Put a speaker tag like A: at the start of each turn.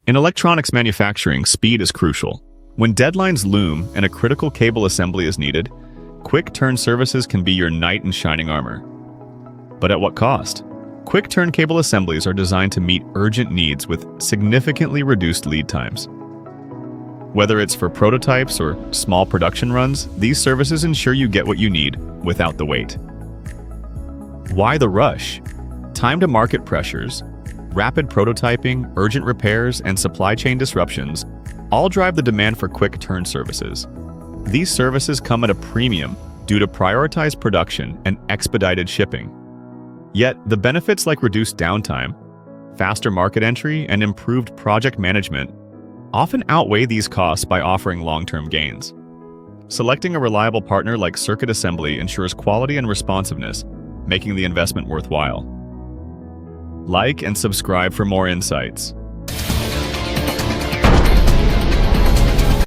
A: In electronics manufacturing, speed is crucial. When deadlines loom and a critical cable assembly is needed, quick-turn services can be your knight in shining armor. But at what cost? Quick-turn cable assemblies are designed to meet urgent needs with significantly reduced lead times. Whether it's for prototypes or small production runs, these services ensure you get what you need without the wait. Why the rush? Time-to-market pressures, rapid prototyping, urgent repairs, and supply chain disruptions all drive the demand for quick-turn services. These services come at a premium due to prioritized production and expedited shipping. Yet, the benefits like reduced downtime, faster market entry, and improved project management often outweigh these costs by offering long-term gains. Selecting a reliable partner like Circuit Assembly ensures quality and responsiveness, making the investment worthwhile. Like and subscribe for more insights.